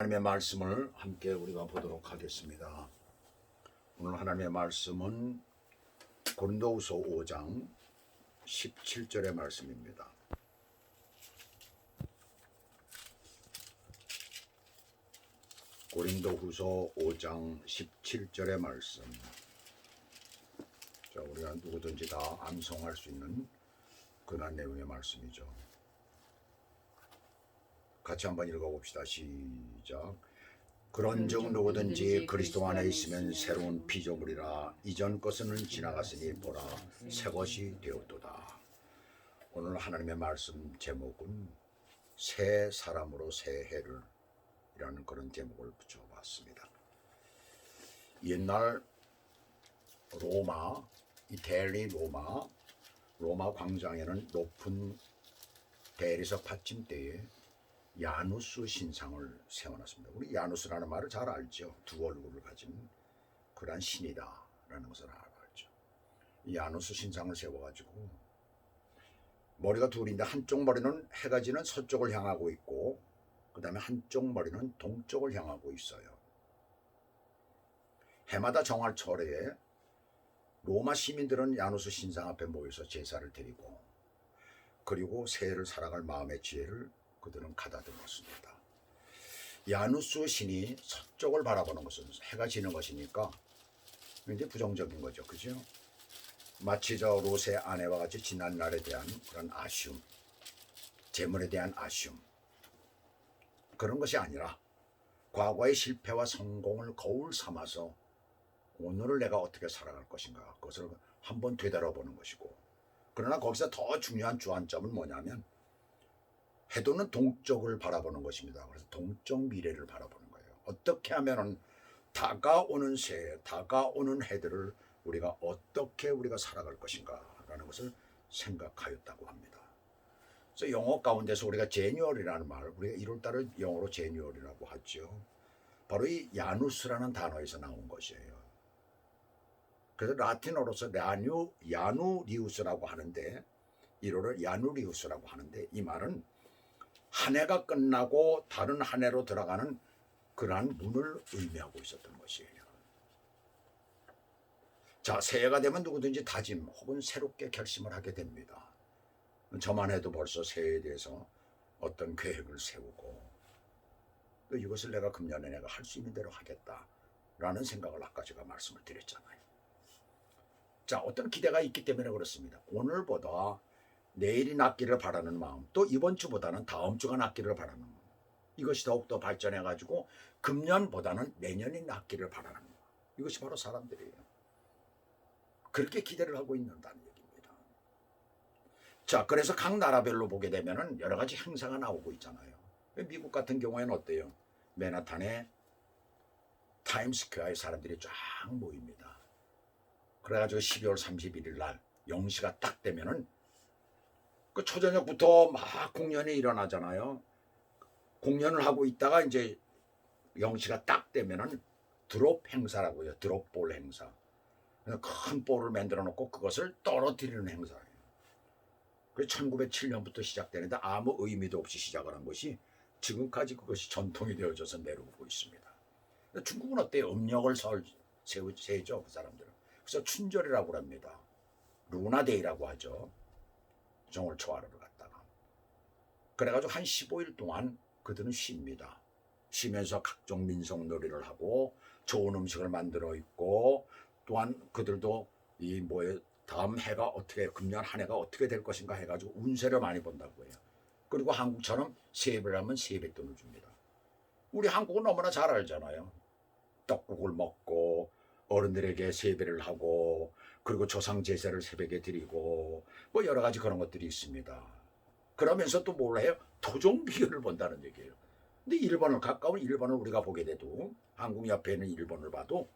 하나님의 말씀을 함께 우리가 보도록 하겠습니다. 오늘 하나님의 말씀은 고린도후서 5장 17절의 말씀입니다. 고린도후서 5장 17절의 말씀. 자, 우리가 누구든지 다 암송할 수 있는 그런 내용의 말씀이죠. 같이 한번 읽어봅시다. 시작. 그런즉 누구든지 그리스도 안에 있으면 새로운 피조물이라 이전 것은 지나갔으니 보라 새 것이 되었도다. 오늘 하나님의 말씀 제목은 새 사람으로 새 해를 이라는 그런 제목을 붙여봤습니다. 옛날 로마, 이태리 로마 광장에는 높은 대리석 받침대에 야누스 신상을 세워놨습니다. 우리 야누스라는 말을 잘 알죠. 두 얼굴을 가진 그러한 신이다라는 것을 알죠. 이 야누스 신상을 세워가지고 머리가 둘인데 한쪽 머리는 해가 지는 서쪽을 향하고 있고 그 다음에 한쪽 머리는 동쪽을 향하고 있어요. 해마다 정활철에 로마 시민들은 야누스 신상 앞에 모여서 제사를 드리고 그리고 새해를 살아갈 마음의 지혜를 그들은 가다듬었습니다. 야누스 신이 서쪽을 바라보는 것은 해가 지는 것이니까 굉장히 부정적인 거죠. 그죠? 마치 저 롯의 아내와 같이 지난 날에 대한 그런 아쉬움, 재물에 대한 아쉬움 그런 것이 아니라 과거의 실패와 성공을 거울 삼아서 오늘을 내가 어떻게 살아갈 것인가 그것을 한번 되돌아보는 것이고 그러나 거기서 더 중요한 주안점은 뭐냐면 해도는 동쪽을 바라보는 것입니다. 그래서 동쪽 미래를 바라보는 거예요. 어떻게 하면은 다가오는 새해, 다가오는 해들을 어떻게 우리가 살아갈 것인가라는 것을 생각하였다고 합니다. 그래서 영어 가운데서 우리가 제뉴얼이라는 말, 우리가 1월달을 영어로 제뉴얼이라고 하죠. 바로 이 야누스라는 단어에서 나온 것이에요. 그래서 라틴어로서 야누리우스라고 하는데 1월을 야누리우스라고 하는데 이 말은 한 해가 끝나고 다른 한 해로 들어가는 그러한 문을 의미하고 있었던 것이에요. 자, 새해가 되면 누구든지 다짐 혹은 새롭게 결심을 하게 됩니다. 저만 해도 벌써 새해에 대해서 어떤 계획을 세우고 또 이것을 내가 금년에 내가 할 수 있는 대로 하겠다라는 생각을 아까 제가 말씀을 드렸잖아요. 자, 어떤 기대가 있기 때문에 그렇습니다. 오늘보다 내일이 낫기를 바라는 마음, 또 이번 주보다는 다음 주가 낫기를 바라는 마음, 이것이 더욱더 발전해가지고 금년보다는 내년이 낫기를 바라는 마음, 이것이 바로 사람들이에요. 그렇게 기대를 하고 있는다는 얘기입니다. 자, 그래서 각 나라별로 보게 되면은 여러 가지 행사가 나오고 있잖아요. 미국 같은 경우에는 어때요? 맨하탄에 타임스퀘어에 사람들이 쫙 모입니다. 그래가지고 12월 31일 날 0시가 딱 되면은 그 초저녁부터 막 공연이 일어나잖아요. 공연을 하고 있다가 이제 0시가 딱 되면은 드롭 행사라고 해요. 드롭볼 행사. 큰 볼을 만들어 놓고 그것을 떨어뜨리는 행사예요. 그래서 1907년부터 시작되는데 아무 의미도 없이 시작을 한 것이 지금까지 그것이 전통이 되어져서 내려오고 있습니다. 중국은 어때요? 음력을 세우죠, 그 사람들은. 그래서 춘절이라고 합니다. 루나데이라고 하죠. 정월 초하루를 갖다가. 그래가지고 한 15일 동안 그들은 쉽니다. 쉬면서 각종 민속놀이를 하고 좋은 음식을 만들어 있고 또한 그들도 다음 해가 어떻게 금년 한 해가 어떻게 될 것인가 해가지고 운세를 많이 본다고 해요. 그리고 한국처럼 세배를 하면 세뱃돈을 줍니다. 우리 한국은 너무나 잘 알잖아요. 떡국을 먹고 어른들에게 세배를 하고 그리고 조상 제사를 새벽에 드리고 뭐 여러 가지 그런 것들이 있습니다. 그러면서 또 뭘 해요? 토종 비교를 본다는 얘기예요. 근데 가까운 일본을 우리가 보게 돼도 한국 옆에 있는 일본을 봐도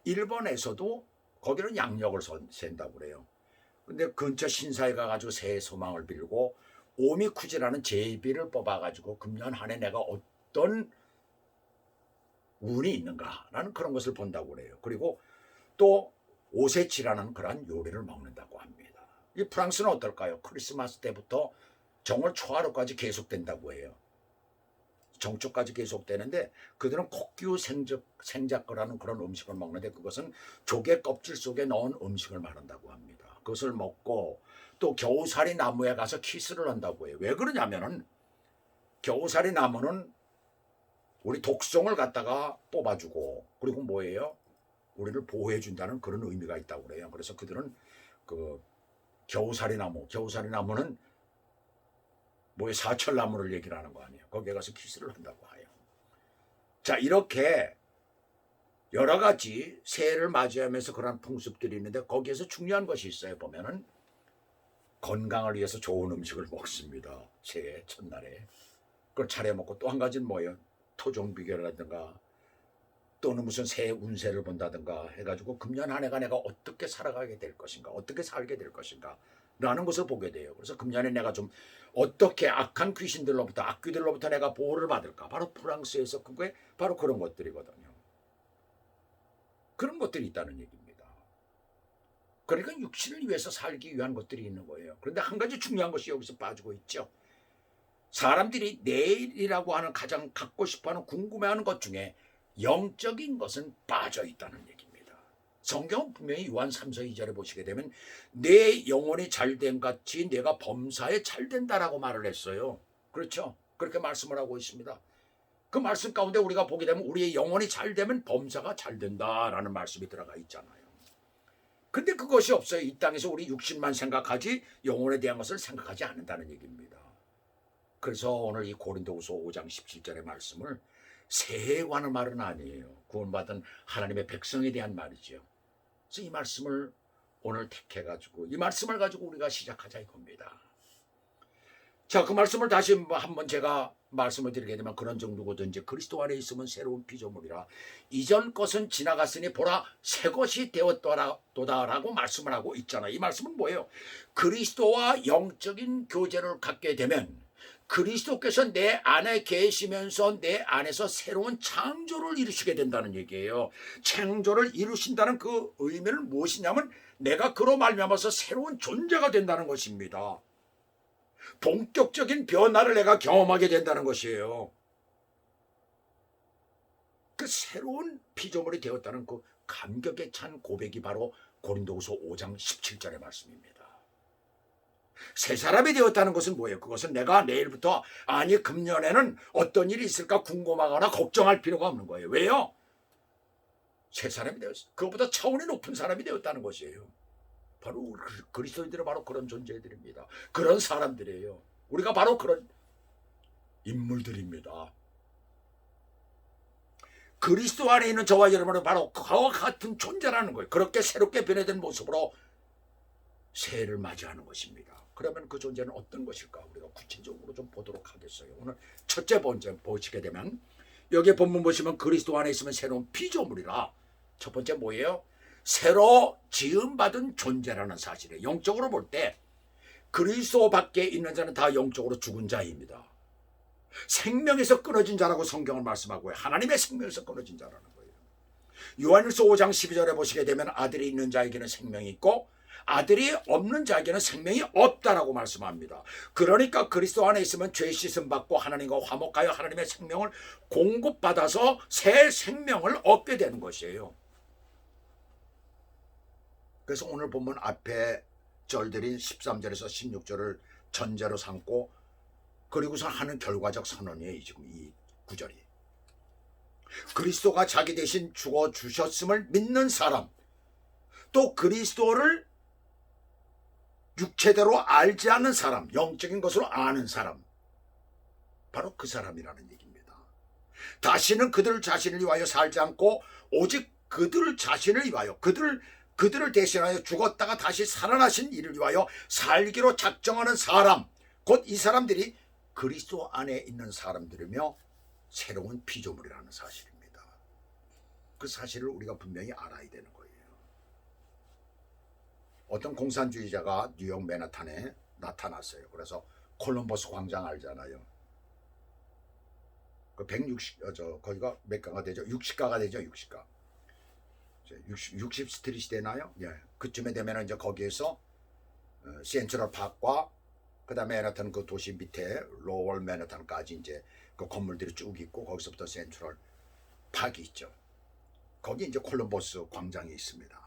일본에서도 거기는 양력을 센다고 그래요. 근데 근처 신사에 가가지고 새해 소망을 빌고 오미쿠지라는 제비를 뽑아가지고 금년 한 해 내가 어떤 운이 있는가라는 그런 것을 본다고 그래요. 그리고 또 오세치라는 그러한 요리를 먹는다고 합니다. 이 프랑스는 어떨까요? 크리스마스 때부터 정월 초하루까지 계속된다고 해요. 정초까지 계속되는데 그들은 kok규 생작거라는 그런 음식을 먹는데 그것은 조개 껍질 속에 넣은 음식을 말한다고 합니다. 그것을 먹고 또 겨우살이 나무에 가서 키스를 한다고 해요. 왜 그러냐면은 겨우살이 나무는 우리 독성을 갖다가 뽑아주고 그리고 뭐예요? 우리를 보호해준다는 그런 의미가 있다고 그래요. 그래서 그들은 그 겨우살이 나무는 뭐에 사철나무를 얘기를 하는 거 아니에요. 거기에 가서 키스를 한다고 해요. 자, 이렇게 여러 가지 새해를 맞이하면서 그런 풍습들이 있는데 거기에서 중요한 것이 있어요. 보면은 건강을 위해서 좋은 음식을 먹습니다. 새해 첫날에. 그걸 차려 먹고 또 한 가지는 뭐예요? 토종 비결이라든가 또는 무슨 새해 운세를 본다든가 해가지고 금년 한 해가 내가 어떻게 살아가게 될 것인가, 어떻게 살게 될 것인가 라는 것을 보게 돼요. 그래서 금년에 내가 좀 어떻게 악한 귀신들로부터 악귀들로부터 내가 보호를 받을까. 바로 프랑스에서 그게 바로 그런 것들이거든요. 그런 것들이 있다는 얘기입니다. 그러니까 육신을 위해서 살기 위한 것들이 있는 거예요. 그런데 한 가지 중요한 것이 여기서 빠지고 있죠. 사람들이 내일이라고 하는 가장 갖고 싶어하는 궁금해하는 것 중에 영적인 것은 빠져 있다는 얘기입니다. 성경은 분명히 요한 3서 2절에 보시게 되면 내 영혼이 잘됨 같이 내가 범사에 잘된다라고 말을 했어요. 그렇죠? 그렇게 말씀을 하고 있습니다. 그 말씀 가운데 우리가 보게 되면 우리의 영혼이 잘되면 범사가 잘된다라는 말씀이 들어가 있잖아요. 근데 그것이 없어요. 이 땅에서 우리 육신만 생각하지 영혼에 대한 것을 생각하지 않는다는 얘기입니다. 그래서 오늘 이 고린도후서 5장 17절의 말씀을 새해에 관한 말은 아니에요. 구원받은 하나님의 백성에 대한 말이죠. 그래서 이 말씀을 오늘 택해가지고 이 말씀을 가지고 우리가 시작하자 이겁니다. 자, 그 말씀을 다시 한번 제가 말씀을 드리게 되면 그런 정도거든요. 그리스도 안에 있으면 새로운 피조물이라 이전 것은 지나갔으니 보라 새 것이 되었도다라고 말씀을 하고 있잖아요. 이 말씀은 뭐예요? 그리스도와 영적인 교제를 갖게 되면 그리스도께서 내 안에 계시면서 내 안에서 새로운 창조를 이루시게 된다는 얘기예요. 창조를 이루신다는 그 의미는 무엇이냐면 내가 그로 말미암아서 새로운 존재가 된다는 것입니다. 본격적인 변화를 내가 경험하게 된다는 것이에요. 그 새로운 피조물이 되었다는 그 감격에 찬 고백이 바로 고린도후서 5장 17절의 말씀입니다. 새 사람이 되었다는 것은 뭐예요? 그것은 내가 내일부터 아니 금년에는 어떤 일이 있을까 궁금하거나 걱정할 필요가 없는 거예요. 왜요? 새 사람이 되었어요. 그것보다 차원이 높은 사람이 되었다는 것이에요. 바로 그리스도인들은 바로 그런 존재들입니다. 그런 사람들이에요. 우리가 바로 그런 인물들입니다. 그리스도 안에 있는 저와 여러분은 바로 그와 같은 존재라는 거예요. 그렇게 새롭게 변해된 모습으로 새해를 맞이하는 것입니다. 그러면 그 존재는 어떤 것일까? 우리가 구체적으로 좀 보도록 하겠어요. 오늘 첫째 번째 보시게 되면 여기 본문 보시면 그리스도 안에 있으면 새로운 피조물이라. 첫 번째 뭐예요? 새로 지음받은 존재라는 사실이에요. 영적으로 볼 때 그리스도 밖에 있는 자는 다 영적으로 죽은 자입니다. 생명에서 끊어진 자라고 성경을 말씀하고요. 하나님의 생명에서 끊어진 자라는 거예요. 요한일서 5장 12절에 보시게 되면 아들이 있는 자에게는 생명이 있고 아들이 없는 자에게는 생명이 없다라고 말씀합니다. 그러니까 그리스도 안에 있으면 죄 씻음 받고 하나님과 화목하여 하나님의 생명을 공급받아서 새 생명을 얻게 되는 것이에요. 그래서 오늘 본문 앞에 절들인 13절에서 16절을 전제로 삼고 그리고서 하는 결과적 선언이에요. 지금 이 구절이. 그리스도가 자기 대신 죽어주셨음을 믿는 사람, 또 그리스도를 육체대로 알지 않는 사람, 영적인 것으로 아는 사람, 바로 그 사람이라는 얘기입니다. 다시는 그들 자신을 위하여 살지 않고 오직 그들 자신을 위하여 그들을 대신하여 죽었다가 다시 살아나신 이를 위하여 살기로 작정하는 사람, 곧 이 사람들이 그리스도 안에 있는 사람들이며 새로운 피조물이라는 사실입니다. 그 사실을 우리가 분명히 알아야 되는 거예요. 어떤 공산주의자가 뉴욕 맨하탄에 나타났어요. 그래서 콜럼버스 광장 알잖아요. 그 거기가 몇 가가 되죠? 60가가 되죠. 60가. 60 스트릿이 되나요? 예. 그쯤에 되면 이제 거기에서 센트럴 파크와 그다음에 맨하탄 그 도시 밑에 로월 맨하탄까지 이제 그 그 건물들이 쭉 있고 거기서부터 센트럴 파크 있죠. 거기 이제 콜럼버스 광장이 있습니다.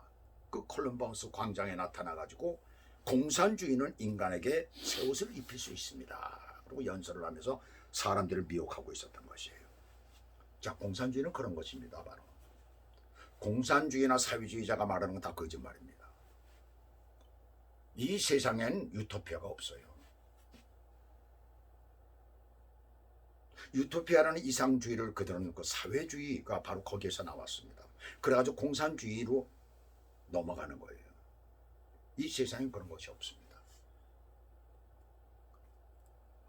그 콜럼버스 광장에 나타나가지고 공산주의는 인간에게 새 옷을 입힐 수 있습니다. 그리고 연설을 하면서 사람들을 미혹하고 있었던 것이에요. 자, 공산주의는 그런 것입니다. 바로 공산주의나 사회주의자가 말하는 건 다 거짓말입니다. 이 세상엔 유토피아가 없어요. 유토피아라는 이상주의를 그들은 그 사회주의가 바로 거기에서 나왔습니다. 그래가지고 공산주의로 넘어가는 거예요. 이 세상엔 그런 것이 없습니다.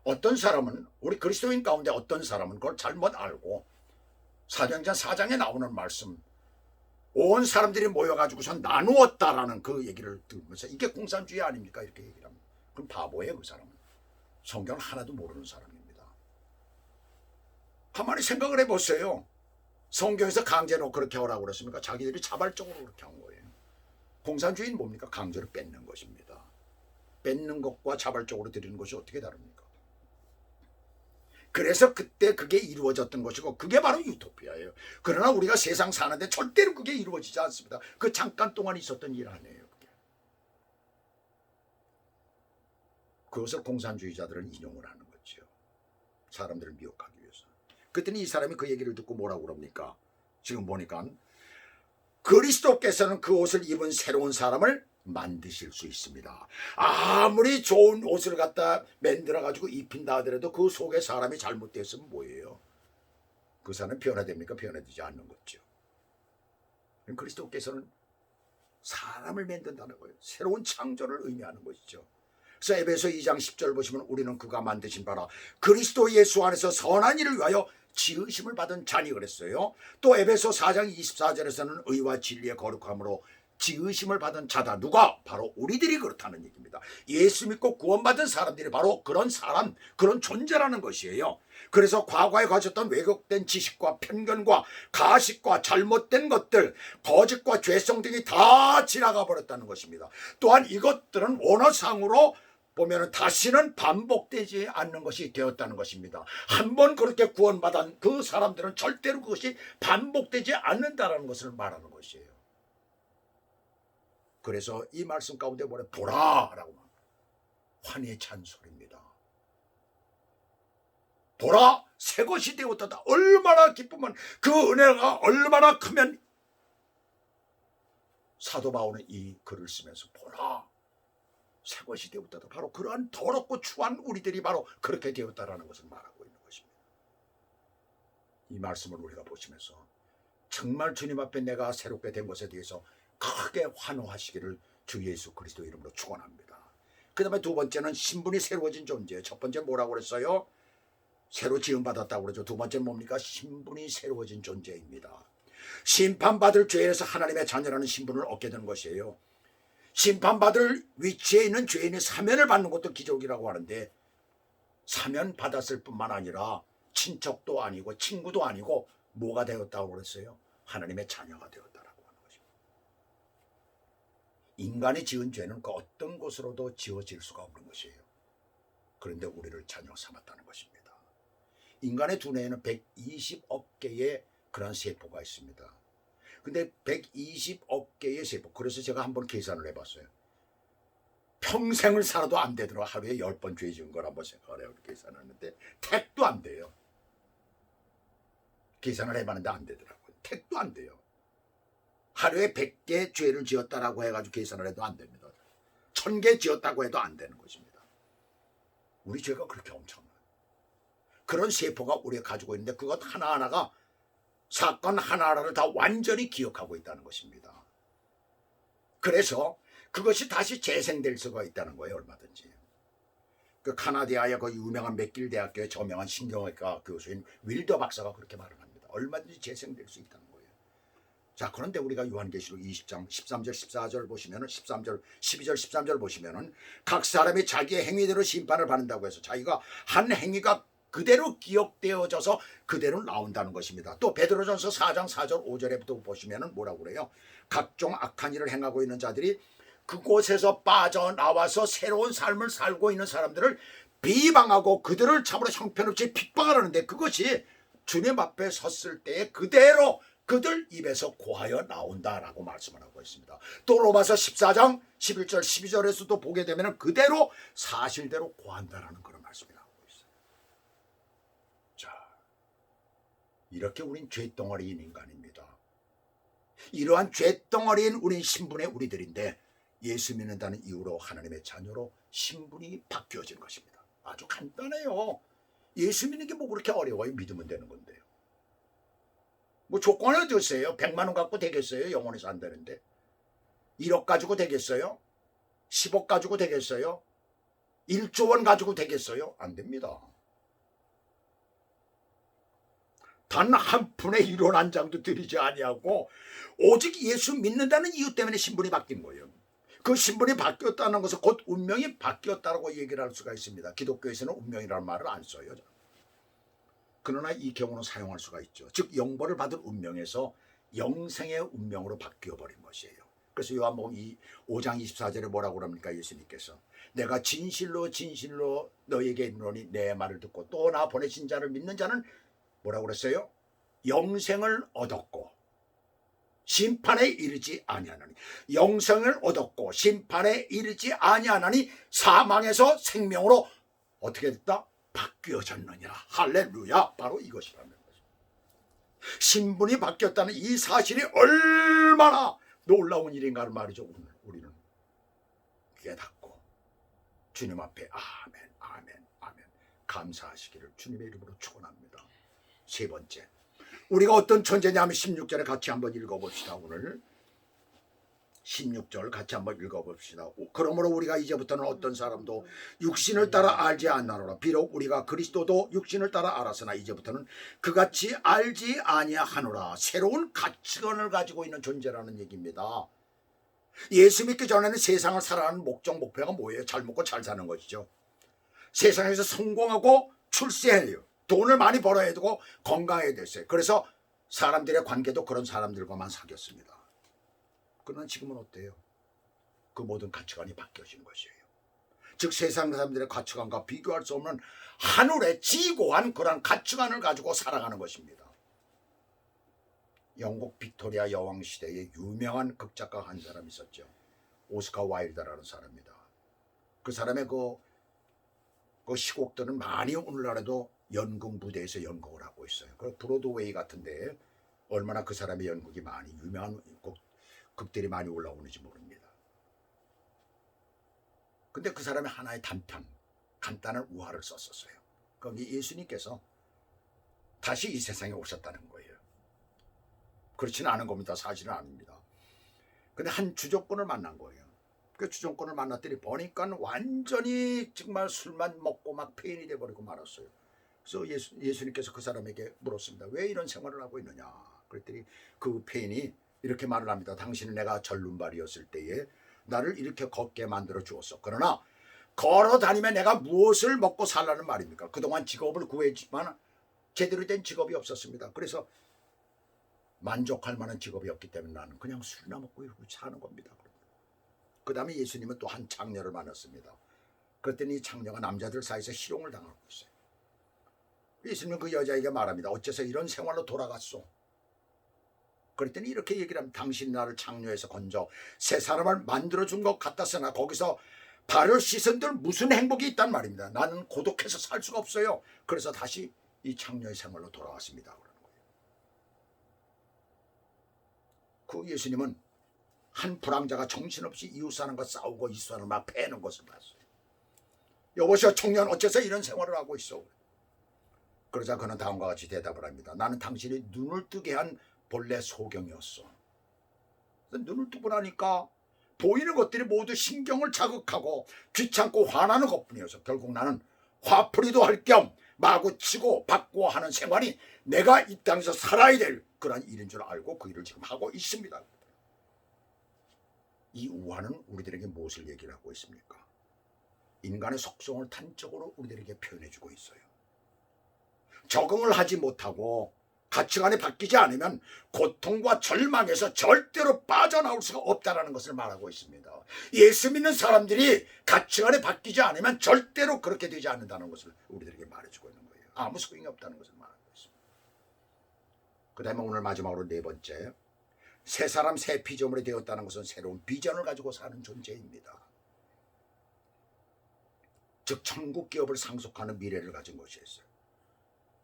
어떤 사람은, 우리 그리스도인 가운데 어떤 사람은 그걸 잘못 알고 사도행전 4장에 나오는 말씀, 온 사람들이 모여가지고서 나누었다라는 그 얘기를 들으면서 이게 공산주의 아닙니까? 이렇게 얘기를 합니다. 그럼 바보예요, 그 사람은. 성경을 하나도 모르는 사람입니다. 가만히 생각을 해보세요. 성경에서 강제로 그렇게 하라고 그랬습니까? 자기들이 자발적으로 그렇게 한 거예요. 공산주의는 뭡니까? 강제로 뺏는 것입니다. 뺏는 것과 자발적으로 드리는 것이 어떻게 다릅니까? 그래서 그때 그게 이루어졌던 것이고 그게 바로 유토피아예요. 그러나 우리가 세상 사는데 절대로 그게 이루어지지 않습니다. 그 잠깐 동안 있었던 일 아니에요. 그게. 그것을 공산주의자들은 인용을 하는 거죠. 사람들을 미혹하기 위해서. 그랬더니 이 사람이 그 얘기를 듣고 뭐라고 그럽니까? 지금 보니까 그리스도께서는 그 옷을 입은 새로운 사람을 만드실 수 있습니다. 아무리 좋은 옷을 갖다 만들어가지고 입힌다 하더라도 그 속에 사람이 잘못되었으면 뭐예요? 그 사람은 변화됩니까? 변화되지 않는 거죠. 그리스도께서는 사람을 만든다는 거예요. 새로운 창조를 의미하는 것이죠. 그래서 에베소 2장 10절 보시면 우리는 그가 만드신 바라 그리스도 예수 안에서 선한 일을 위하여 지으심을 받은 자니 그랬어요. 또 에베소 4장 24절에서는 의와 진리의 거룩함으로 지으심을 받은 자다. 누가? 바로 우리들이 그렇다는 얘기입니다. 예수 믿고 구원받은 사람들이 바로 그런 사람, 그런 존재라는 것이에요. 그래서 과거에 가졌던 왜곡된 지식과 편견과 가식과 잘못된 것들, 거짓과 죄성 등이 다 지나가 버렸다는 것입니다. 또한 이것들은 원어상으로 보면 다시는 반복되지 않는 것이 되었다는 것입니다. 한번 그렇게 구원받은 그 사람들은 절대로 그것이 반복되지 않는다는 것을 말하는 것이에요. 그래서 이 말씀 가운데 뭐래? 보라라고 환희에 찬 소리입니다. 보라, 새 것이 되었다. 얼마나 기쁘면, 그 은혜가 얼마나 크면 사도 바울은 이 글을 쓰면서 보라, 새 것이 되었다. 바로 그러한 더럽고 추한 우리들이 바로 그렇게 되었다라는 것을 말하고 있는 것입니다. 이 말씀을 우리가 보시면서 정말 주님 앞에 내가 새롭게 된 것에 대해서 크게 환호하시기를 주 예수 그리스도 이름으로 축원합니다. 그 다음에 두 번째는 신분이 새로워진 존재. 첫 번째 뭐라고 그랬어요? 새로 지음받았다고 그러죠. 두 번째는 뭡니까? 신분이 새로워진 존재입니다. 심판받을 죄에서 하나님의 자녀라는 신분을 얻게 되는 것이에요. 심판받을 위치에 있는 죄인이 사면을 받는 것도 기적이라고 하는데 사면 받았을 뿐만 아니라 친척도 아니고 친구도 아니고 뭐가 되었다고 그랬어요? 하나님의 자녀가 되었다라고 하는 것입니다. 인간이 지은 죄는 그 어떤 곳으로도 지워질 수가 없는 것이에요. 그런데 우리를 자녀 삼았다는 것입니다. 인간의 두뇌에는 120억 개의 그런 세포가 있습니다. 근데 120억 개의 세포, 그래서 제가 한번 계산을 해봤어요. 평생을 살아도 안 되더라고. 하루에 10번 죄 지은 걸 한번 생각을 해요. 계산하는데 택도 안 돼요. 계산을 해봤는데 안 되더라고요. 택도 안 돼요. 하루에 100개 죄를 지었다라고 해가지고 계산을 해도 안 됩니다. 1000개 지었다고 해도 안 되는 것입니다. 우리 죄가 그렇게 엄청나요. 그런 세포가 우리가 가지고 있는데 그것 하나하나가 사건 하나하나를 다 완전히 기억하고 있다는 것입니다. 그래서 그것이 다시 재생될 수가 있다는 거예요. 얼마든지. 그 카나다의 그 유명한 맥길 대학교의 저명한 신경외과 교수인 윌더 박사가 그렇게 말을 합니다. 얼마든지 재생될 수 있다는 거예요. 자, 그런데 우리가 요한계시록 20장 13절 14절 보시면은 13절 12절 13절 보시면은 각 사람이 자기의 행위대로 심판을 받는다고 해서 자기가 한 행위가 그대로 기억되어져서 그대로 나온다는 것입니다. 또 베드로전서 4장 4절 5절에부터 보시면은 뭐라고 그래요? 각종 악한 일을 행하고 있는 자들이 그곳에서 빠져나와서 새로운 삶을 살고 있는 사람들을 비방하고 그들을 참으로 형편없이 핍박하는데 그것이 주님 앞에 섰을 때에 그대로 그들 입에서 고하여 나온다라고 말씀을 하고 있습니다. 또 로마서 14장 11절 12절에서도 보게 되면 그대로 사실대로 고한다라는 그런 말씀이 나오고 있어요. 자, 이렇게 우린 죄덩어리인 인간입니다. 이러한 죄덩어리인 우린 신분의 우리들인데 예수 믿는다는 이유로 하나님의 자녀로 신분이 바뀌어진 것입니다. 아주 간단해요. 예수 믿는 게 뭐 그렇게 어려워요. 믿으면 되는 건데요. 뭐 조건이 어디 있어요? 100만 원 갖고 되겠어요? 영원히 산다는데. 1억 가지고 되겠어요? 10억 가지고 되겠어요? 1조 원 가지고 되겠어요? 안 됩니다. 단 한 푼의 1원 한 장도 드리지 아니하고 오직 예수 믿는다는 이유 때문에 신분이 바뀐 거예요. 그 신분이 바뀌었다는 것은 곧 운명이 바뀌었다고 얘기를 할 수가 있습니다. 기독교에서는 운명이라는 말을 안 써요. 그러나 이 경우는 사용할 수가 있죠. 즉 영벌을 받을 운명에서 영생의 운명으로 바뀌어버린 것이에요. 그래서 요한복음 5장 24절에 뭐라고 그럽니까? 예수님께서 내가 진실로 진실로 너에게 이르노니 내 말을 듣고 또 나 보내신 자를 믿는 자는 뭐라고 그랬어요? 영생을 얻었고 심판에 이르지 아니하나니. 영생을 얻었고 심판에 이르지 아니하나니 사망에서 생명으로 어떻게 됐다? 바뀌어졌느니라. 할렐루야. 바로 이것이라는 거죠. 신분이 바뀌었다는 이 사실이 얼마나 놀라운 일인가를 말이죠. 우리는 깨닫고 주님 앞에 아멘 아멘 아멘 감사하시기를 주님의 이름으로 축원합니다. 세 번째, 우리가 어떤 존재냐면 16절에 같이 한번 읽어봅시다. 오늘 16절 같이 한번 읽어봅시다. 그러므로 우리가 이제부터는 어떤 사람도 육신을 따라 알지 않나로라. 비록 우리가 그리스도도 육신을 따라 알았으나 이제부터는 그같이 알지 아니하노라. 새로운 가치관을 가지고 있는 존재라는 얘기입니다. 예수 믿기 전에는 세상을 살아가는 목적 목표가 뭐예요? 잘 먹고 잘 사는 것이죠. 세상에서 성공하고 출세해요. 돈을 많이 벌어야 되고 건강해야 됐어요. 그래서 사람들의 관계도 그런 사람들과만 사귀었습니다. 그러나 지금은 어때요? 그 모든 가치관이 바뀌어진 것이에요. 즉 세상 사람들의 가치관과 비교할 수 없는 하늘의 지고한 그런 가치관을 가지고 살아가는 것입니다. 영국 빅토리아 여왕 시대에 유명한 극작가 한 사람이 있었죠. 오스카 와일드라는 사람입니다. 그 사람의 그 시곡들은 많이 오늘날에도 연극 무대에서 연극을 하고 있어요. 그 브로드웨이 같은데 얼마나 그 사람의 연극이 많이 유명한 극들이 많이 올라오는지 모릅니다. 근데 그 사람이 하나의 단편, 간단한 우화를 썼었어요. 거기 예수님께서 다시 이 세상에 오셨다는 거예요. 그렇지는 않은 겁니다. 사실은 아닙니다. 근데 한 주정꾼을 만난 거예요. 그 주정꾼을 만났더니 보니까 완전히 정말 술만 먹고 막 폐인이 돼버리고 말았어요. 그래서 예수님께서 그 사람에게 물었습니다. 왜 이런 생활을 하고 있느냐? 그랬더니 그 폐인이 이렇게 말을 합니다. 당신은 내가 절름발이었을 때에 나를 이렇게 걷게 만들어 주었어. 그러나 걸어 다니면 내가 무엇을 먹고 살라는 말입니까? 그동안 직업을 구했지만 제대로 된 직업이 없었습니다. 그래서 만족할 만한 직업이 없기 때문에 나는 그냥 술이나 먹고 이러고 사는 겁니다. 그 다음에 예수님은 또 한 창녀를 만났습니다. 그랬더니 이 창녀가 남자들 사이에서 희롱을 당하고 있어요. 예수님은 그 여자에게 말합니다. 어째서 이런 생활로 돌아갔소? 그랬더니 이렇게 얘기를 합니다. 당신이 나를 창녀에서 건져 새 사람을 만들어준 것 같았으나 거기서 발을 씻은들 무슨 행복이 있단 말입니다. 나는 고독해서 살 수가 없어요. 그래서 다시 이 창녀의 생활로 돌아왔습니다. 그러는 거예요. 그 예수님은 한 불황자가 정신없이 이웃사람과 싸우고 이웃사람을 막 패는 것을 봤어요. 여보시오 청년 어째서 이런 생활을 하고 있어? 그러자 그는 다음과 같이 대답을 합니다. 나는 당신이 눈을 뜨게 한 본래 소경이었어. 눈을 뜨고 나니까 보이는 것들이 모두 신경을 자극하고 귀찮고 화나는 것뿐이어서 결국 나는 화풀이도 할 겸 마구 치고 받고 하는 생활이 내가 이 땅에서 살아야 될 그런 일인 줄 알고 그 일을 지금 하고 있습니다. 이 우화는 우리들에게 무엇을 얘기를 하고 있습니까? 인간의 속성을 단적으로 우리들에게 표현해주고 있어요. 적응을 하지 못하고 가치관이 바뀌지 않으면 고통과 절망에서 절대로 빠져나올 수가 없다는 것을 말하고 있습니다. 예수 믿는 사람들이 가치관이 바뀌지 않으면 절대로 그렇게 되지 않는다는 것을 우리들에게 말해주고 있는 거예요. 아무 소용이 없다는 것을 말하고 있습니다. 그 다음에 오늘 마지막으로 네 번째, 새 사람 새 피조물이 되었다는 것은 새로운 비전을 가지고 사는 존재입니다. 즉 천국 기업을 상속하는 미래를 가진 것이었어요.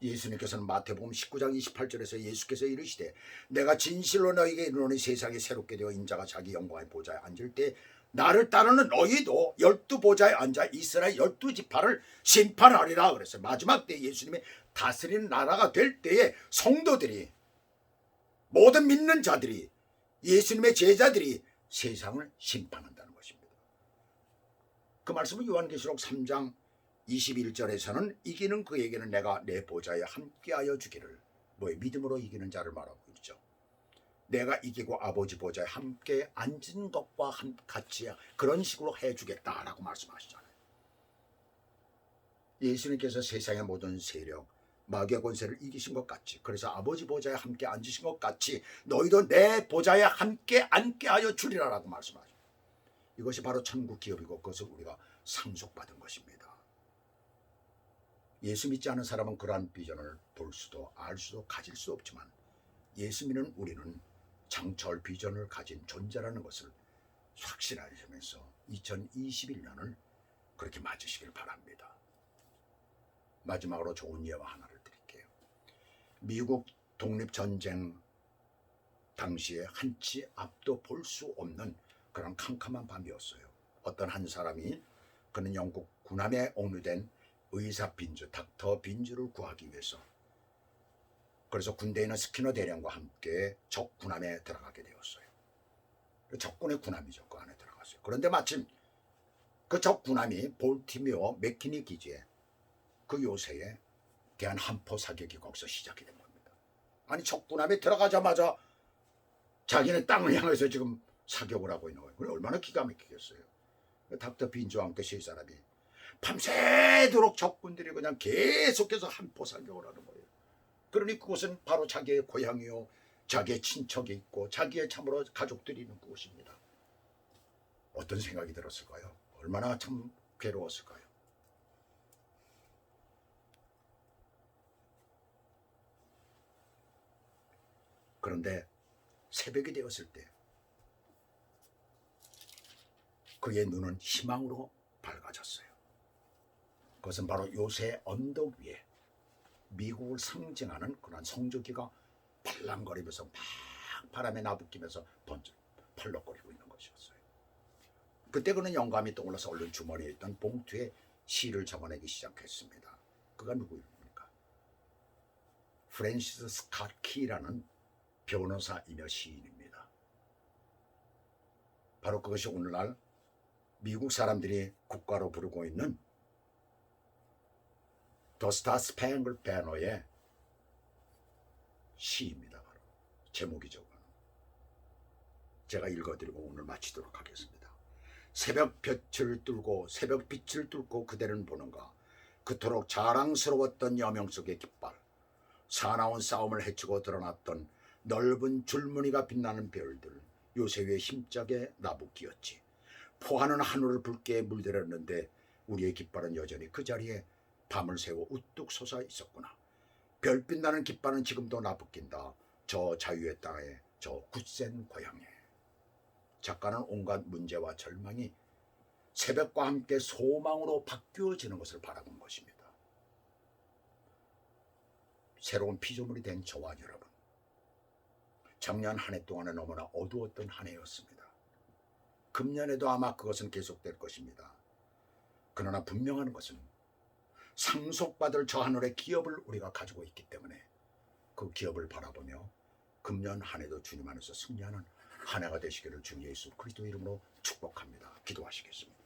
예수님께서는 마태복음 19장 28절에서 예수께서 이르시되 내가 진실로 너희에게 이르노니 세상이 새롭게 되어 인자가 자기 영광의 보좌에 앉을 때 나를 따르는 너희도 12보좌에 앉아 이스라엘 12지파를 심판하리라 그랬어요. 마지막 때 예수님의 다스리는 나라가 될 때에 성도들이, 모든 믿는 자들이, 예수님의 제자들이 세상을 심판한다는 것입니다. 그 말씀은 요한계시록 3장 21절에서는 이기는 그에게는 내가 내 보좌에 함께하여 주기를, 뭐의 믿음으로 이기는 자를 말하고 있죠. 내가 이기고 아버지 보좌에 함께 앉은 것과 같이 그런 식으로 해주겠다라고 말씀하시잖아요. 예수님께서 세상의 모든 세력, 마귀의 권세를 이기신 것 같이, 그래서 아버지 보좌에 함께 앉으신 것 같이 너희도 내 보좌에 함께 앉게 하여 주리라라고 말씀하십니다. 이것이 바로 천국 기업이고 그것을 우리가 상속받은 것입니다. 예수 믿지 않은 사람은 그러한 비전을 볼 수도 알 수도 가질 수 없지만 예수 믿는 우리는 장차올 비전을 가진 존재라는 것을 확신하시면서 2021년을 그렇게 맞으시길 바랍니다. 마지막으로 좋은 예화 하나를 드릴게요. 미국 독립전쟁 당시에 한치 앞도 볼 수 없는 그런 캄캄한 밤이었어요. 어떤 한 사람이, 그는 영국 군함에 옥류된 의사 빈주, 닥터 빈주를 구하기 위해서, 그래서 군대에 있는 스키너 대령과 함께 적 군함에 들어가게 되었어요. 적군의 군함이죠. 그 안에 들어갔어요. 그런데 마침 그 적 군함이 볼티모어 맥키니 기지에 그 요새에 대한 한포 사격이 거기서 시작이 된 겁니다. 아니 적 군함에 들어가자마자 자기네 땅을 향해서 지금 사격을 하고 있는 거예요. 그래 얼마나 기가 막히겠어요. 닥터 빈주와 함께 세 사람이 밤새도록 적군들이 그냥 계속해서 한포 사격을 하는 거예요. 그러니 그곳은 바로 자기의 고향이요, 자기의 친척이 있고 자기의 참으로 가족들이 있는 곳입니다. 어떤 생각이 들었을까요? 얼마나 참 괴로웠을까요? 그런데 새벽이 되었을 때 그의 눈은 희망으로 밝아졌어요. 그것은 바로 요새 언덕 위에 미국을 상징하는 그런 성조기가 팔랑거리면서 막 바람에 나부끼면서 번쩍 펄럭거리고 있는 것이었어요. 그때 그는 영감이 떠올라서 얼른 주머니에 있던 봉투에 시를 적어내기 시작했습니다. 그가 누구입니까? 프랜시스 스캇 키라는 변호사이며 시인입니다. 바로 그것이 오늘날 미국 사람들이 국가로 부르고 있는 더 스타 스팽글 배너의 시입니다. 바로 제목이죠. 제가 읽어드리고 오늘 마치도록 하겠습니다. 새벽 빛을 뚫고 그대는 보는가, 그토록 자랑스러웠던 여명 속의 깃발, 사나운 싸움을 헤치고 드러났던 넓은 줄무늬가 빛나는 별들, 요새 위에 힘차게 나부끼었지. 포하는 하늘을 붉게 물들였는데 우리의 깃발은 여전히 그 자리에 밤을 새워 우뚝 솟아 있었구나. 별빛 나는 깃발은 지금도 나부낀다. 저 자유의 땅에, 저 굳센 고향에. 작가는 온갖 문제와 절망이 새벽과 함께 소망으로 바뀌어지는 것을 바라본 것입니다. 새로운 피조물이 된 저와 여러분, 작년 한 해 동안은 너무나 어두웠던 한 해였습니다. 금년에도 아마 그것은 계속될 것입니다. 그러나 분명한 것은 상속받을 저 하늘의 기업을 우리가 가지고 있기 때문에 그 기업을 바라보며 금년 한 해도 주님 안에서 승리하는 한 해가 되시기를 주 예수 그리스도 이름으로 축복합니다. 기도하시겠습니다.